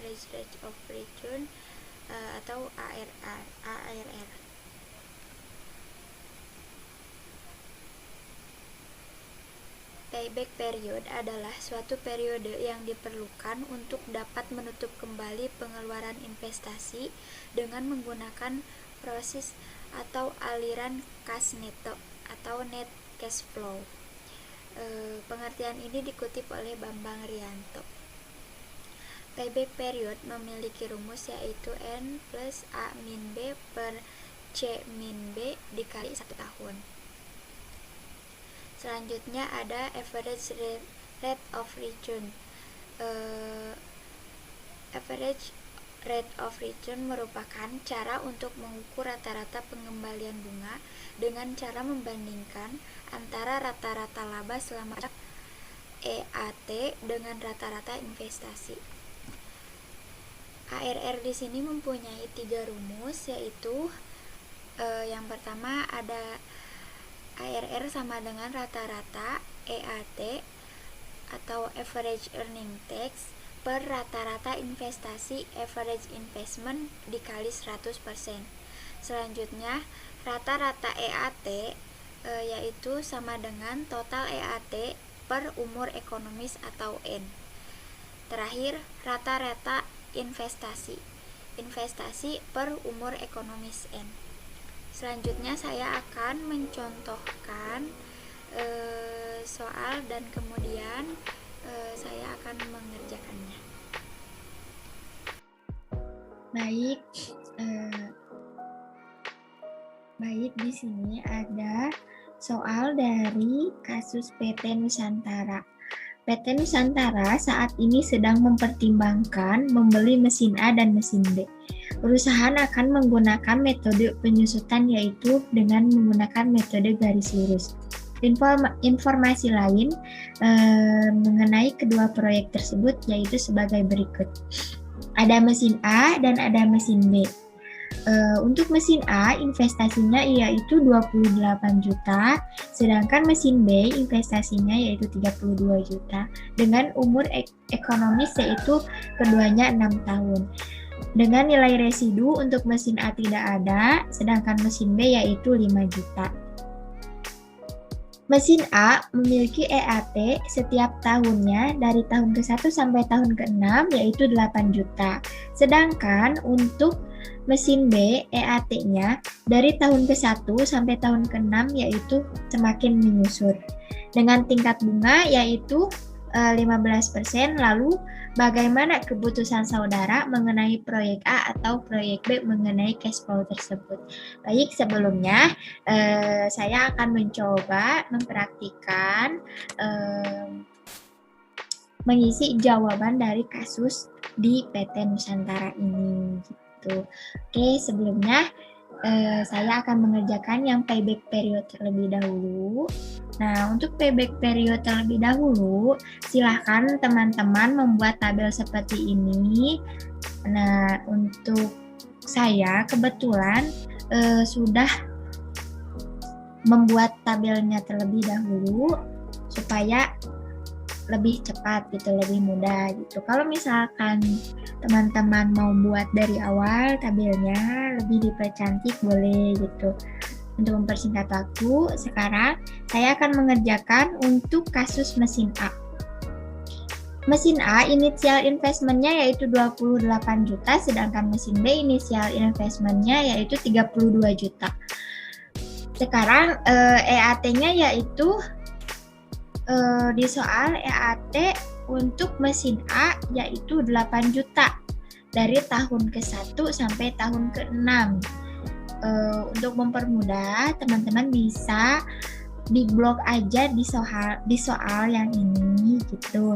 average rate of return atau ARR. Payback period adalah suatu periode yang diperlukan untuk dapat menutup kembali pengeluaran investasi dengan menggunakan proses atau aliran kas neto atau net cash flow. Pengertian ini dikutip oleh Bambang Rianto. Payback period memiliki rumus yaitu N plus A min B per C min B dikali 1 tahun. Selanjutnya ada average rate of return. Average rate of return merupakan cara untuk mengukur rata-rata pengembalian bunga dengan cara membandingkan antara rata-rata laba selama EAT dengan rata-rata investasi. ARR di sini mempunyai 3 rumus, yaitu yang pertama ada ARR sama dengan rata-rata EAT atau average earning tax per rata-rata investasi average investment dikali 100%. Selanjutnya rata-rata EAT yaitu sama dengan total EAT per umur ekonomis atau N. Terakhir rata-rata investasi per umur ekonomis N. Selanjutnya saya akan mencontohkan soal dan kemudian saya akan mengerjakannya. Baik, di sini ada soal dari kasus PT Nusantara. PT Nusantara saat ini sedang mempertimbangkan membeli mesin A dan mesin B. Perusahaan akan menggunakan metode penyusutan yaitu dengan menggunakan metode garis lurus. Informasi lain mengenai kedua proyek tersebut yaitu sebagai berikut. Ada mesin A dan ada mesin B. Untuk mesin A investasinya yaitu 28 juta, sedangkan mesin B investasinya yaitu 32 juta dengan umur ekonomis yaitu keduanya 6 tahun. Dengan nilai residu untuk mesin A tidak ada, sedangkan mesin B yaitu 5 juta. Mesin A memiliki EAT setiap tahunnya dari tahun ke-1 sampai tahun ke-6 yaitu 8 juta. Sedangkan untuk mesin B EAT-nya dari tahun ke-1 sampai tahun ke-6 yaitu semakin menyusut. Dengan tingkat bunga yaitu 15%, lalu bagaimana keputusan saudara mengenai proyek A atau proyek B mengenai cash flow tersebut. Baik, sebelumnya saya akan mencoba mempraktikkan mengisi jawaban dari kasus di PT Nusantara ini gitu. Oke, sebelumnya saya akan mengerjakan yang payback period terlebih dahulu. Nah, untuk payback period terlebih dahulu, silahkan teman-teman membuat tabel seperti ini. Nah, untuk saya kebetulan sudah membuat tabelnya terlebih dahulu supaya lebih cepat gitu, lebih mudah gitu. Kalau misalkan teman-teman mau buat dari awal tabelnya lebih dipercantik boleh gitu. Untuk mempersingkat waktu, sekarang saya akan mengerjakan untuk kasus mesin A. Mesin A initial investment-nya yaitu 28 juta, sedangkan mesin B initial investment-nya yaitu 32 juta. Sekarang EAT-nya yaitu di soal EAT untuk mesin A yaitu 8 juta dari tahun ke-1 sampai tahun ke-6. Untuk mempermudah, teman-teman bisa diblok aja di soal yang ini gitu.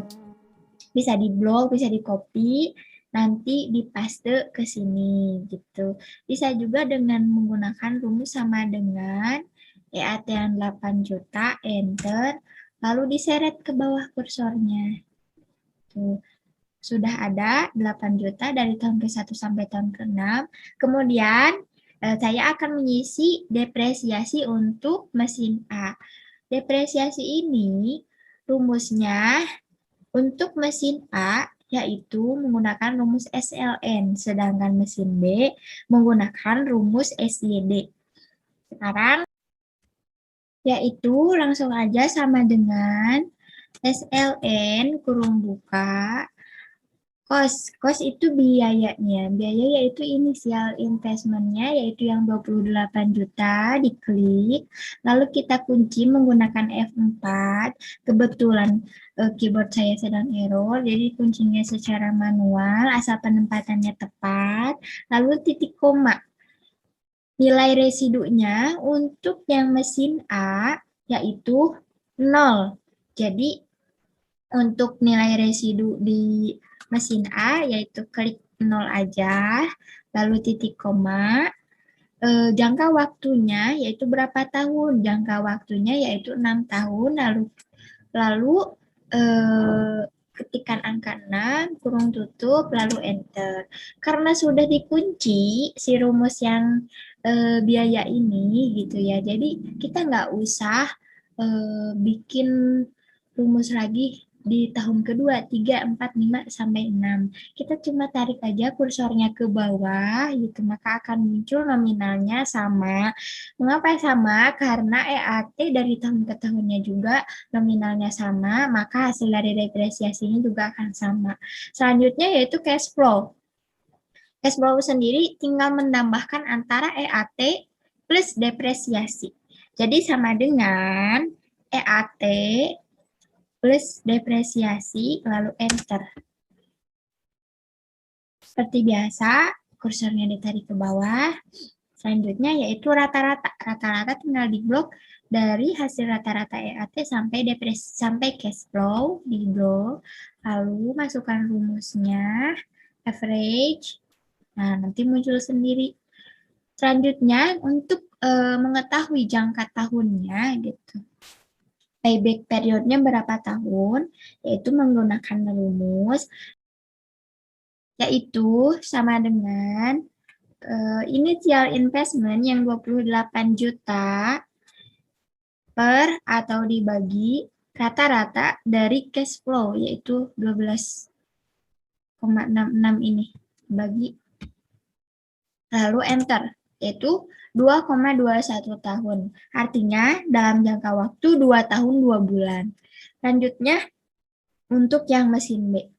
Bisa diblok, bisa di-copy, nanti dipaste ke sini gitu. Bisa juga dengan menggunakan rumus sama dengan EAT yang 8 juta, enter, lalu diseret ke bawah kursornya. Tuh, sudah ada 8 juta dari tahun ke-1 sampai tahun ke-6. Kemudian saya akan mengisi depresiasi untuk mesin A. Depresiasi ini rumusnya untuk mesin A yaitu menggunakan rumus SLN, sedangkan mesin B menggunakan rumus SYD. Sekarang, yaitu langsung aja sama dengan SLN kurung buka kos itu biayanya. Biaya yaitu inisial investmentnya yaitu yang 28 juta diklik. Lalu kita kunci menggunakan F4. Kebetulan keyboard saya sedang error, jadi kuncinya secara manual asal penempatannya tepat. Lalu titik koma. Nilai residunya untuk yang mesin A yaitu 0. Jadi untuk nilai residu di mesin A yaitu klik 0 aja, lalu titik koma, jangka waktunya yaitu berapa tahun? Jangka waktunya yaitu 6 tahun, lalu ketikkan angka 6, kurung tutup, lalu enter. Karena sudah dikunci si rumus yang biaya ini gitu ya, jadi kita nggak usah bikin rumus lagi di tahun kedua, 3, 4, 5, sampai 6. Kita cuma tarik aja kursornya ke bawah, gitu, maka akan muncul nominalnya sama. Mengapa sama? Karena EAT dari tahun ke tahunnya juga nominalnya sama, maka hasil dari depresiasinya juga akan sama. Selanjutnya yaitu cash flow. Cash flow sendiri tinggal menambahkan antara EAT plus depresiasi. Jadi sama dengan EAT plus depresiasi, lalu enter. Seperti biasa, kursornya ditarik ke bawah. Selanjutnya yaitu rata-rata. Rata-rata tinggal diblok dari hasil rata-rata EAT sampai cash flow, diblok. Lalu masukkan rumusnya, average. Nah, nanti muncul sendiri. Selanjutnya untuk mengetahui jangka tahunnya gitu. Payback periodnya berapa tahun, yaitu menggunakan rumus, yaitu sama dengan initial investment yang 28 juta per atau dibagi rata-rata dari cash flow, yaitu 12,66 ini, bagi, lalu enter, yaitu 2,21 tahun. Artinya dalam jangka waktu 2 tahun 2 bulan. Selanjutnya untuk yang mesin B.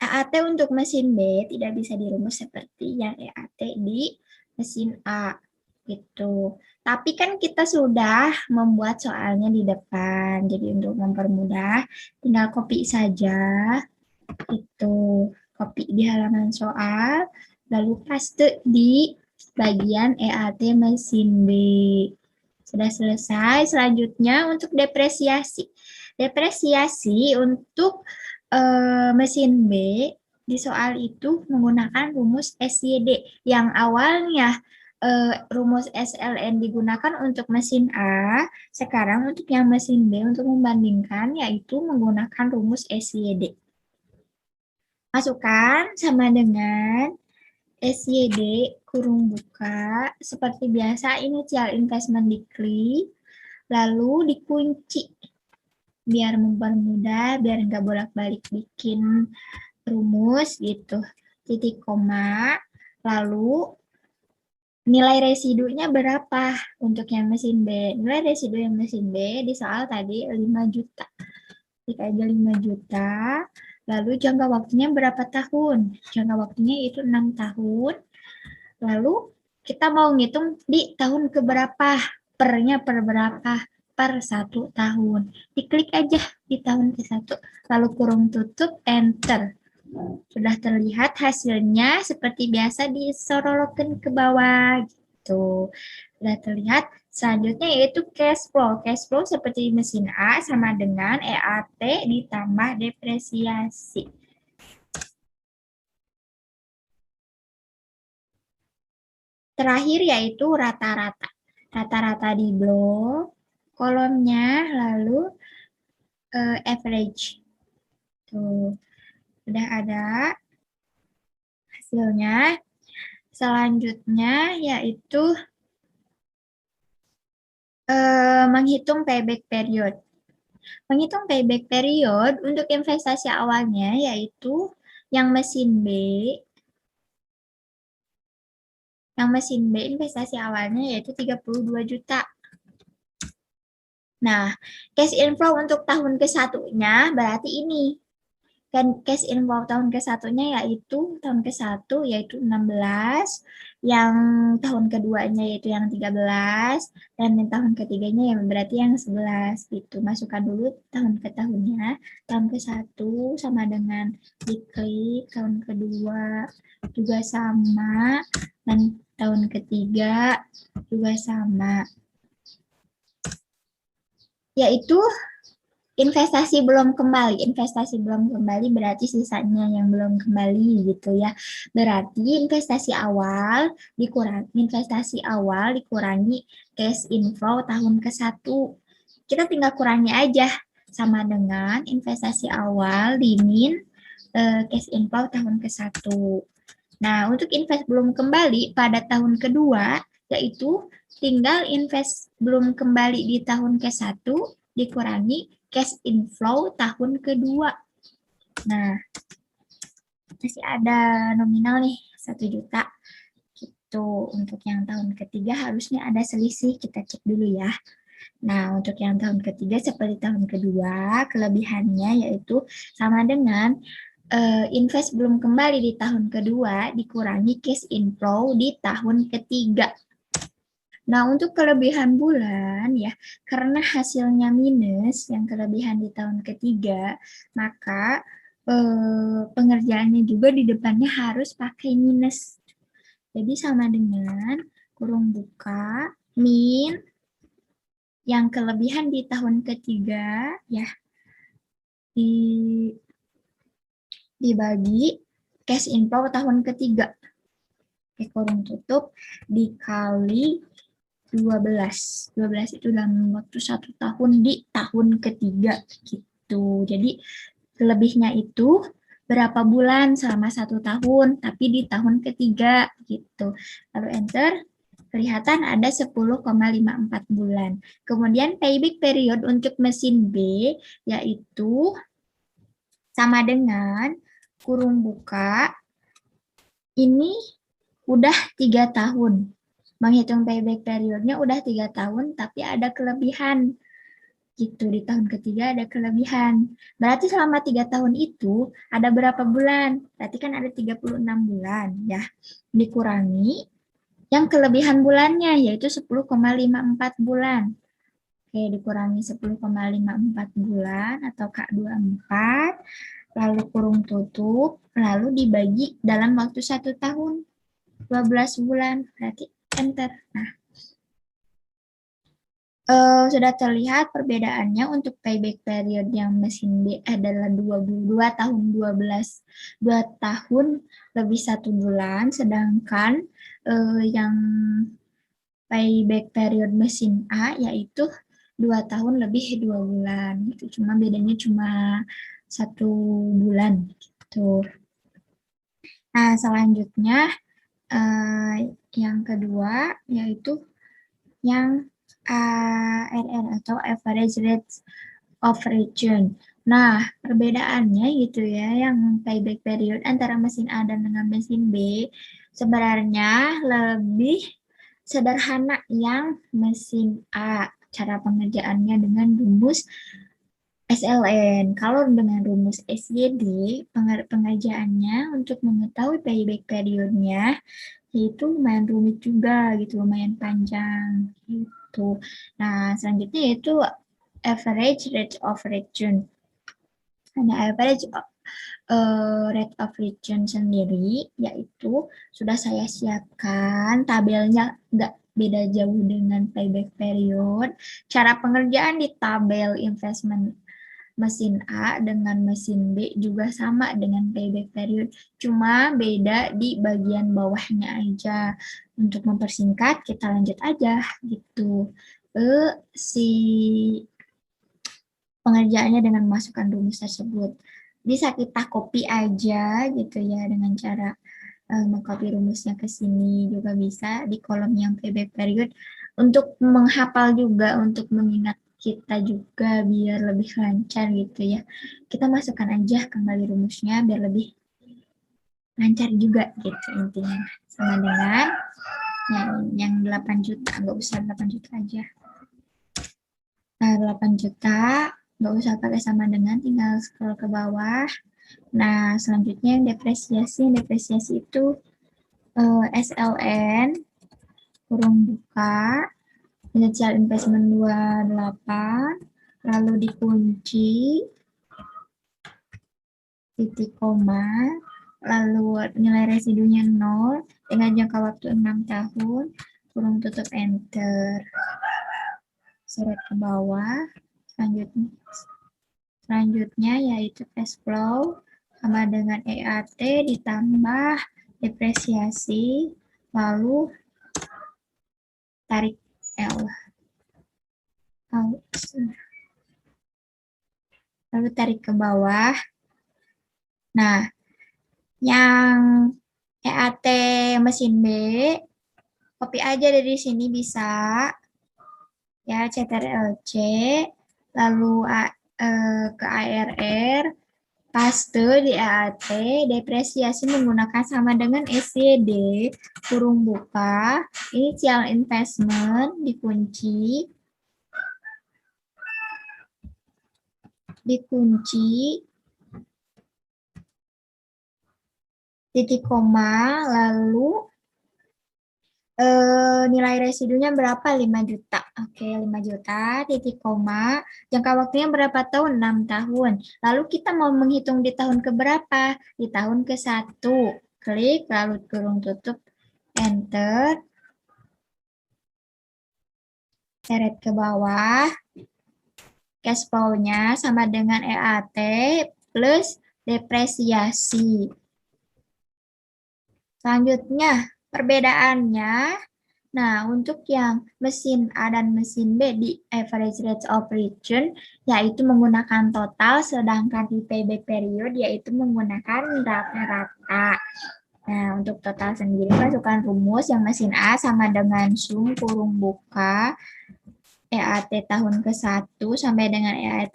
EAT untuk mesin B tidak bisa dirumus seperti yang EAT di mesin A. Gitu. Tapi kan kita sudah membuat soalnya di depan. Jadi untuk mempermudah tinggal copy saja. Itu copy di halaman soal, lalu paste di bagian EAT mesin B. Sudah selesai. Selanjutnya untuk depresiasi. Depresiasi untuk mesin B di soal itu menggunakan rumus SYD yang awalnya rumus SLN digunakan untuk mesin A, sekarang untuk yang mesin B untuk membandingkan yaitu menggunakan rumus SYD. Masukkan sama dengan SYD kurung buka, seperti biasa initial investment diklik, lalu dikunci biar mempermudah, biar nggak bolak-balik bikin rumus gitu. Titik koma, lalu nilai residunya berapa untuk yang mesin B? Nilai residu yang mesin B di soal tadi 5 juta. Klik aja 5 juta. Lalu jangka waktunya berapa tahun? Jangka waktunya itu 6 tahun. Lalu kita mau ngitung di tahun keberapa? Pernya per berapa? Per 1 tahun. Diklik aja di tahun ke-1. Lalu kurung tutup, enter. Sudah terlihat hasilnya seperti biasa disorotkan ke bawah gitu. Sudah terlihat. Selanjutnya yaitu cash flow. Cash flow seperti mesin A sama dengan EAT ditambah depresiasi. Terakhir yaitu rata-rata. Rata-rata di blok, kolomnya, lalu average. Tuh, sudah ada hasilnya. Selanjutnya yaitu menghitung payback period. Menghitung payback period untuk investasi awalnya yaitu yang mesin B. Yang mesin B investasi awalnya yaitu 32 juta. Nah, cash inflow untuk tahun ke-1-nya berarti ini. Kan cash inflow tahun ke-1-nya yaitu tahun ke-1 yaitu 16, yang tahun keduanya yaitu yang 13, dan yang tahun ketiganya yang berarti yang 11 gitu. Masukkan dulu tahun ke tahunnya. Tahun ke-1 sama dengan diklik, tahun kedua juga sama, dan tahun ketiga juga sama. Yaitu investasi belum kembali berarti sisanya yang belum kembali gitu ya. Berarti investasi awal dikurangi cash inflow tahun ke-1. Kita tinggal kurangi aja, sama dengan investasi awal dimin cash inflow tahun ke-1. Nah, untuk invest belum kembali pada tahun kedua, yaitu tinggal invest belum kembali di tahun ke-1 dikurangi cash inflow tahun kedua. Nah, masih ada nominal nih 1 juta. Gitu. Untuk yang tahun ketiga harusnya ada selisih, kita cek dulu ya. Nah, untuk yang tahun ketiga seperti tahun kedua, kelebihannya yaitu sama dengan invest belum kembali di tahun kedua dikurangi cash inflow di tahun ketiga. Nah, untuk kelebihan bulan ya, karena hasilnya minus, yang kelebihan di tahun ketiga, maka pengerjaannya juga di depannya harus pakai minus. Jadi sama dengan kurung buka, min, yang kelebihan di tahun ketiga, ya, dibagi cash inflow tahun ketiga. Oke, kurung tutup, dikali 12 itu dalam waktu 1 tahun di tahun ketiga gitu. Jadi lebihnya itu berapa bulan selama 1 tahun, tapi di tahun ketiga gitu. Lalu enter, kelihatan ada 10,54 bulan. Kemudian payback period untuk mesin B yaitu sama dengan kurung buka, ini udah 3 tahun. Menghitung payback periodnya udah 3 tahun, tapi ada kelebihan. Gitu, di tahun ketiga ada kelebihan. Berarti selama 3 tahun itu ada berapa bulan? Berarti kan ada 36 bulan ya. Dikurangi yang kelebihan bulannya yaitu 10,54 bulan. Oke, dikurangi 10,54 bulan atau K24, lalu kurung tutup, lalu dibagi dalam waktu 1 tahun. 12 bulan, berarti enter. Nah, sudah terlihat perbedaannya untuk payback period yang mesin B adalah 2 tahun 2 tahun lebih 1 bulan, sedangkan yang payback period mesin A yaitu 2 tahun lebih 2 bulan. Itu cuma bedanya cuma 1 bulan gitu. Nah, selanjutnya yang kedua yaitu yang ARR atau average rate of return. Nah, perbedaannya gitu ya, yang payback period antara mesin A dan dengan mesin B sebenarnya lebih sederhana yang mesin A. Cara pengerjaannya dengan rumus SLN. Kalau dengan rumus SYD, pengerjaannya untuk mengetahui payback periodnya itu lumayan rumit juga gitu, lumayan panjang gitu. Nah, selanjutnya yaitu average rate of return. Nah, average rate of return sendiri yaitu sudah saya siapkan tabelnya, nggak beda jauh dengan payback period. Cara pengerjaan di tabel investment mesin A dengan mesin B juga sama dengan payback period, cuma beda di bagian bawahnya aja. Untuk mempersingkat, kita lanjut aja gitu. Si pengerjaannya dengan masukkan rumus tersebut. Bisa kita copy aja gitu ya dengan cara mengcopy rumusnya ke sini juga bisa di kolom yang payback period untuk menghafal juga, untuk mengingat kita juga biar lebih lancar gitu ya. Kita masukkan aja kembali rumusnya biar lebih lancar juga gitu intinya. Sama dengan yang 8 juta, nggak usah 8 juta aja. Nah, 8 juta, nggak usah pakai sama dengan, tinggal scroll ke bawah. Nah, selanjutnya yang depresiasi itu SLN, kurung buka, initial investment 28, lalu dikunci, titik koma, lalu nilai residunya 0, dengan jangka waktu 6 tahun, kurung tutup enter. Seret ke bawah, selanjutnya yaitu cash flow, sama dengan EAT ditambah depresiasi, lalu tarik L. Lalu tarik ke bawah. Nah, yang EAT mesin B, copy aja dari sini bisa. Ya, CTRL-C, lalu ke ARR, paste di EAT, depresiasi menggunakan sama dengan SCD, kurung buka, initial investment, dikunci, titik koma, lalu nilai residunya berapa? 5 juta. Oke, 5 juta, titik koma. Jangka waktunya berapa tahun? 6 tahun. Lalu kita mau menghitung di tahun keberapa? Di tahun ke-1. Klik, lalu kurung tutup, enter. Seret ke bawah. Cash flow-nya sama dengan EAT plus depresiasi. Selanjutnya, perbedaannya, nah untuk yang mesin A dan mesin B di average rate of return, yaitu menggunakan total, sedangkan di payback period yaitu menggunakan rata-rata. Nah, untuk total sendiri, masukkan rumus yang mesin A sama dengan sum kurung buka, EAT tahun ke-1 sampai dengan EAT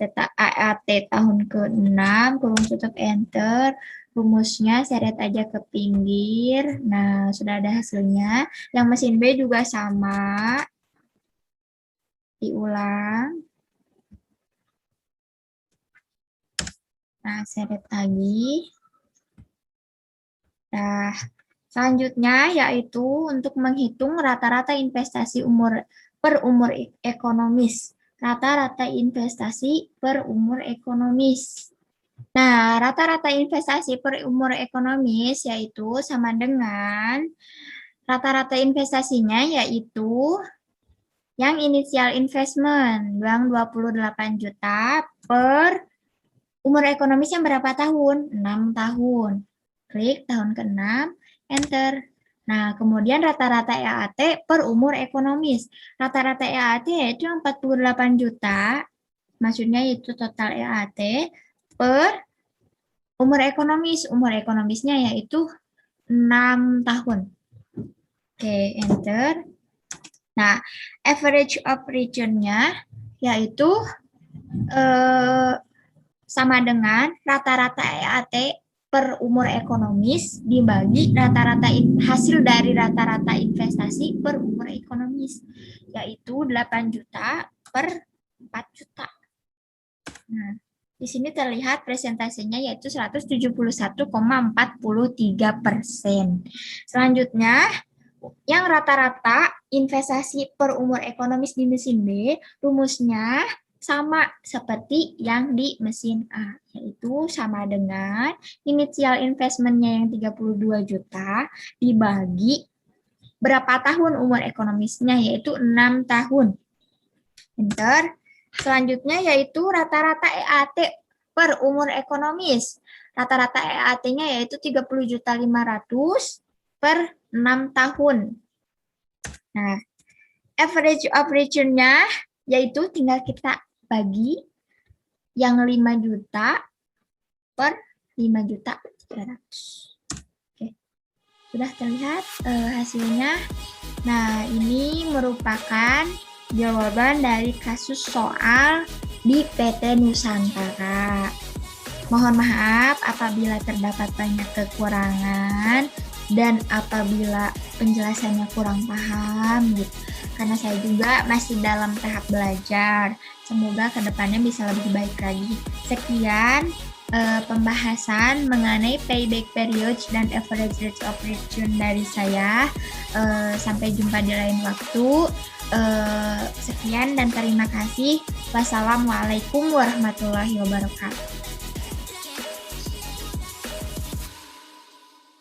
tahun ke-6, kurung tutup enter, rumusnya seret aja ke pinggir. Nah, sudah ada hasilnya. Yang mesin B juga sama. Diulang. Nah, seret lagi. Nah, selanjutnya yaitu untuk menghitung rata-rata investasi per umur ekonomis. Rata-rata investasi per umur ekonomis. Nah, rata-rata investasi per umur ekonomis yaitu sama dengan rata-rata investasinya yaitu yang initial investment, uang 28 juta per umur ekonomisnya berapa tahun? 6 tahun. Klik tahun ke-6, enter. Nah, kemudian rata-rata EAT per umur ekonomis. Rata-rata EAT yaitu 48 juta, maksudnya itu total EAT per umur ekonomis. Umur ekonomisnya yaitu 6 tahun. Oke, enter. Nah, average of return-nya yaitu sama dengan rata-rata EAT per umur ekonomis dibagi rata-rata hasil dari rata-rata investasi per umur ekonomis, yaitu 8 juta per 4 juta. Nah, di sini terlihat presentasinya yaitu 171,43%. Selanjutnya, yang rata-rata investasi per umur ekonomis di mesin B, rumusnya sama seperti yang di mesin A, yaitu sama dengan initial investment-nya yang 32 juta dibagi berapa tahun umur ekonomisnya, yaitu 6 tahun. Enter. Selanjutnya yaitu rata-rata EAT per umur ekonomis. Rata-rata EAT-nya yaitu 30.500.000 per 6 tahun. Nah, average of return-nya yaitu tinggal kita bagi yang 5 juta per 5.300.000. Oke. Sudah terlihat hasilnya. Nah, ini merupakan jawaban dari kasus soal di PT Nusantara. Mohon maaf apabila terdapat banyak kekurangan dan apabila penjelasannya kurang paham gitu. Karena saya juga masih dalam tahap belajar. Semoga kedepannya bisa lebih baik lagi. Sekian pembahasan mengenai payback period dan average rate of return dari saya. Sampai jumpa di lain waktu. Sekian dan terima kasih. Wassalamualaikum warahmatullahi wabarakatuh.